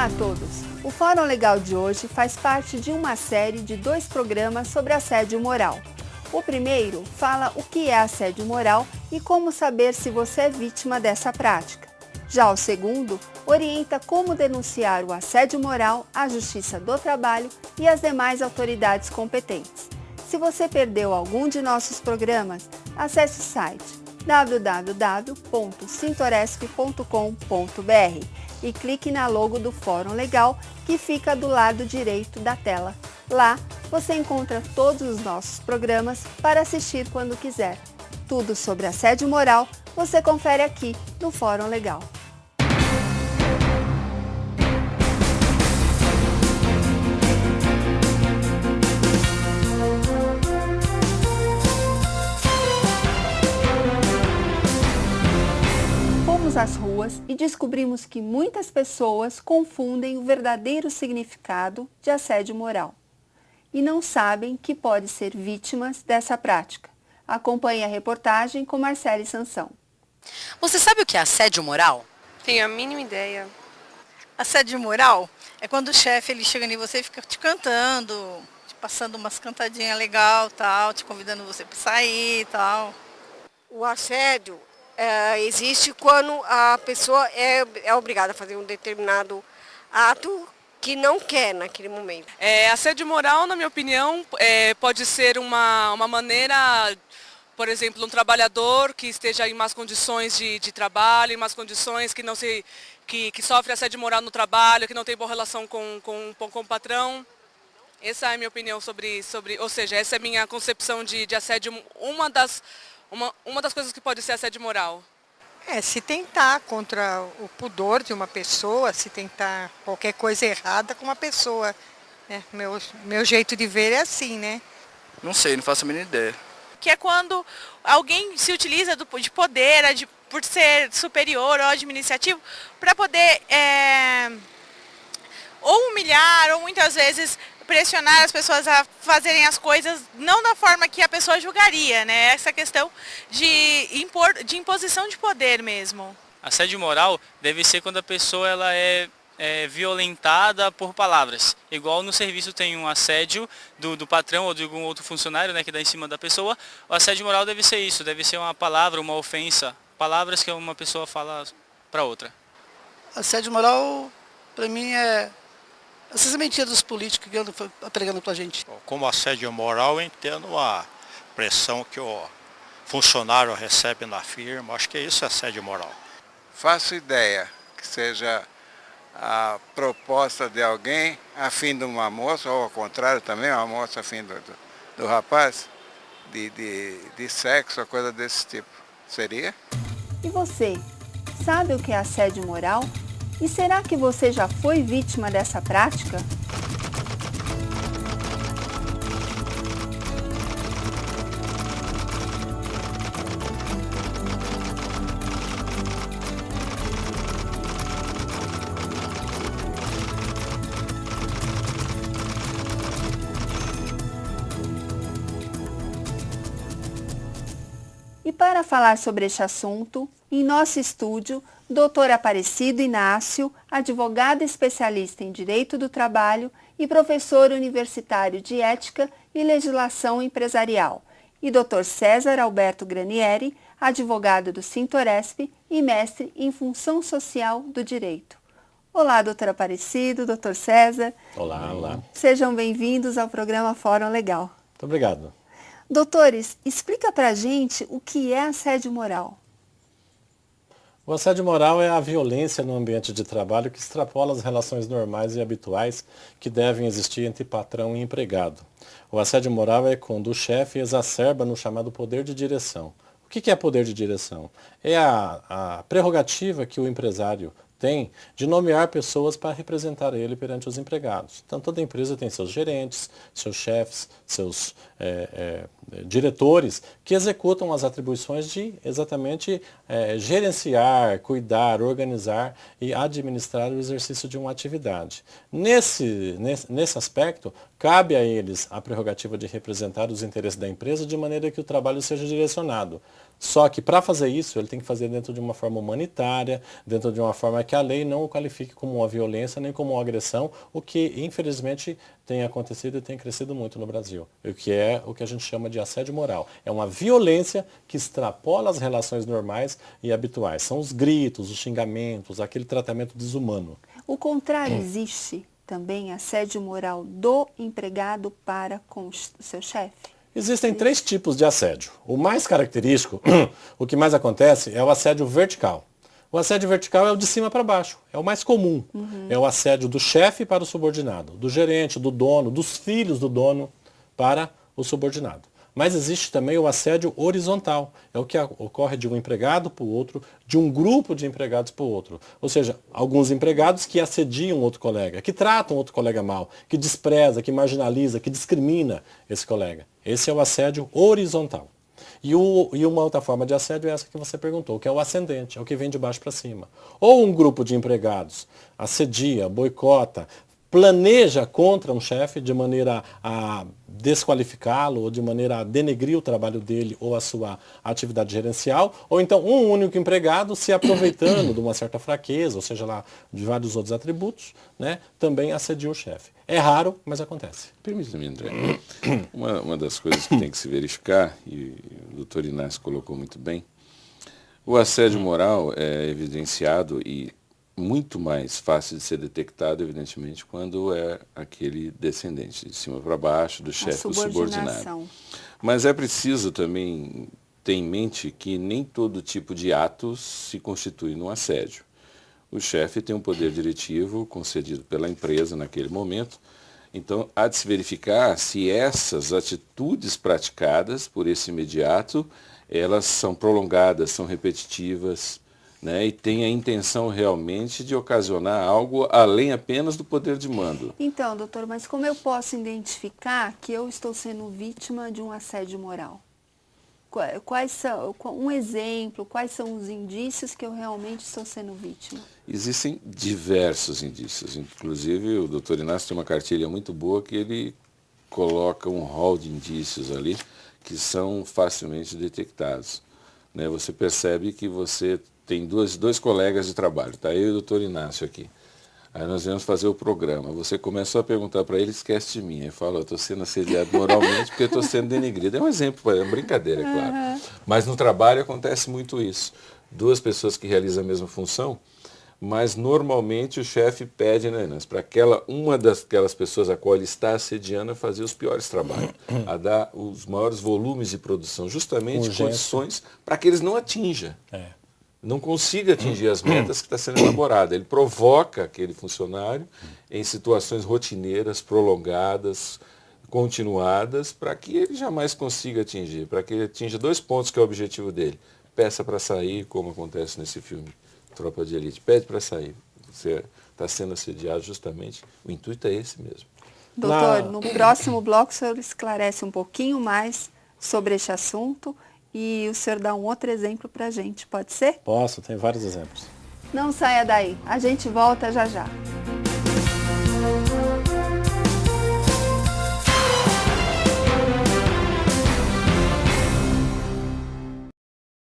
Olá a todos! O Fórum Legal de hoje faz parte de uma série de 2 programas sobre assédio moral. O primeiro fala o que é assédio moral e como saber se você é vítima dessa prática. Já o segundo orienta como denunciar o assédio moral à Justiça do Trabalho e às demais autoridades competentes. Se você perdeu algum de nossos programas, acesse o site www.sintoresp.com.br e clique na logo do Fórum Legal que fica do lado direito da tela. Lá você encontra todos os nossos programas para assistir quando quiser. Tudo sobre assédio moral você confere aqui no Fórum Legal. Fomos às ruas e descobrimos que muitas pessoas confundem o verdadeiro significado de assédio moral e não sabem que podem ser vítimas dessa prática. Acompanhe a reportagem com Marcele Sansão. Você sabe o que é assédio moral? Tenho a mínima ideia. Assédio moral é quando o chefe ele chega em você e fica te cantando, te passando umas cantadinhas legal, tal, te convidando você para sair, tal. O assédio existe quando a pessoa é obrigada a fazer um determinado ato que não quer naquele momento. Assédio moral, na minha opinião, pode ser uma maneira, por exemplo, um trabalhador que esteja em más condições de trabalho, em más condições, que sofre assédio moral no trabalho, que não tem boa relação com o patrão. Essa é a minha opinião ou seja, essa é a minha concepção de assédio, uma das coisas que pode ser assédio moral. Se tentar contra o pudor de uma pessoa, se tentar qualquer coisa errada com uma pessoa. Meu jeito de ver é assim, né? Não sei, não faço a mínima ideia. Que é quando alguém se utiliza de poder, por ser superior ou administrativo, para poder ou humilhar, ou muitas vezes pressionar as pessoas a fazerem as coisas não da forma que a pessoa julgaria, né? Essa questão de imposição de poder mesmo. Assédio moral deve ser quando a pessoa ela é violentada por palavras. Igual no serviço tem um assédio do patrão ou de algum outro funcionário, né, que dá em cima da pessoa. O assédio moral deve ser isso, deve ser uma palavra, uma ofensa, palavras que uma pessoa fala para outra. Assédio moral, para mim, é essas mentiras dos políticos que andam pregando pra gente. Como assédio moral, eu entendo a pressão que o funcionário recebe na firma. Acho que isso é assédio moral. Faço ideia que seja a proposta de alguém a fim de uma moça, ou ao contrário também, uma moça a fim do rapaz, de sexo, ou coisa desse tipo. Seria? E você, sabe o que é assédio moral? E será que você já foi vítima dessa prática? E para falar sobre este assunto, em nosso estúdio, Dr. Aparecido Inácio, advogado especialista em Direito do Trabalho e professor universitário de Ética e Legislação Empresarial, e Dr. César Alberto Granieri, advogado do Sintoresp e mestre em Função Social do Direito. Olá, Dr. Aparecido, Dr. César. Olá, olá. Sejam bem-vindos ao programa Fórum Legal. Muito obrigado. Doutores, explica pra gente o que é assédio moral. O assédio moral é a violência no ambiente de trabalho que extrapola as relações normais e habituais que devem existir entre patrão e empregado. O assédio moral é quando o chefe exacerba no chamado poder de direção. O que é poder de direção? É a prerrogativa que o empresário tem de nomear pessoas para representar ele perante os empregados. Então, toda empresa tem seus gerentes, seus chefes, seus diretores, que executam as atribuições de exatamente gerenciar, cuidar, organizar e administrar o exercício de uma atividade. Nesse aspecto, cabe a eles a prerrogativa de representar os interesses da empresa de maneira que o trabalho seja direcionado. Só que para fazer isso, ele tem que fazer dentro de uma forma humanitária, dentro de uma forma que a lei não o qualifique como uma violência nem como uma agressão, o que infelizmente tem acontecido e tem crescido muito no Brasil. O que é o que a gente chama de assédio moral. É uma violência que extrapola as relações normais e habituais. São os gritos, os xingamentos, aquele tratamento desumano. O contrário existe também, assédio moral do empregado para com o seu chefe? Existem 3 tipos de assédio. O mais característico, o que mais acontece, é o assédio vertical. O assédio vertical é o de cima para baixo, é o mais comum. É o assédio do chefe para o subordinado, do gerente, do dono, dos filhos do dono para o subordinado. Mas existe também o assédio horizontal, é o que ocorre de um empregado para o outro, de um grupo de empregados para o outro. Ou seja, alguns empregados que assediam outro colega, que tratam outro colega mal, que despreza, que marginaliza, que discrimina esse colega. Esse é o assédio horizontal. E uma outra forma de assédio é essa que você perguntou, que é o ascendente, é o que vem de baixo para cima. Ou um grupo de empregados assedia, boicota, planeja contra um chefe de maneira a desqualificá-lo ou de maneira a denegrir o trabalho dele ou a sua atividade gerencial, ou então um único empregado se aproveitando de uma certa fraqueza, ou seja lá, de vários outros atributos, né, também assedia o chefe. É raro, mas acontece. Permita-me, André. Uma das coisas que tem que se verificar, e o doutor Inácio colocou muito bem, o assédio moral é evidenciado e muito mais fácil de ser detectado, evidentemente, quando é aquele descendente, de cima para baixo, do chefe do subordinado. Mas é preciso também ter em mente que nem todo tipo de ato se constitui num assédio. O chefe tem um poder diretivo concedido pela empresa naquele momento, então há de se verificar se essas atitudes praticadas por esse imediato, elas são prolongadas, são repetitivas, né, e tem a intenção realmente de ocasionar algo além apenas do poder de mando. Então, doutor, mas como eu posso identificar que eu estou sendo vítima de um assédio moral? Quais são, um exemplo, quais são os indícios que eu realmente estou sendo vítima? Existem diversos indícios, inclusive o doutor Inácio tem uma cartilha muito boa que ele coloca um rol de indícios ali que são facilmente detectados. Né, você percebe que você tem dois colegas de trabalho, tá? Eu e o doutor Inácio aqui. Aí nós viemos fazer o programa. Você começou a perguntar para ele, esquece de mim. Aí fala, eu estou sendo assediado moralmente porque eu estou sendo denegrido. É um exemplo, é uma brincadeira, é claro. Mas no trabalho acontece muito isso. 2 pessoas que realizam a mesma função, mas normalmente o chefe pede, né, para uma daquelas pessoas a qual ele está assediando a fazer os piores trabalhos, a dar os maiores volumes de produção, justamente condições para que eles não atinjam. Não consiga atingir as metas que está sendo elaborada. Ele provoca aquele funcionário em situações rotineiras, prolongadas, continuadas, para que ele jamais consiga atingir, para que ele atinja 2 pontos que é o objetivo dele. Peça para sair, como acontece nesse filme Tropa de Elite. Pede para sair. Você está sendo assediado justamente. O intuito é esse mesmo. Doutor, no próximo bloco o senhor esclarece um pouquinho mais sobre este assunto. E o senhor dá um outro exemplo para a gente, pode ser? Posso, tem vários exemplos. Não saia daí, a gente volta já já.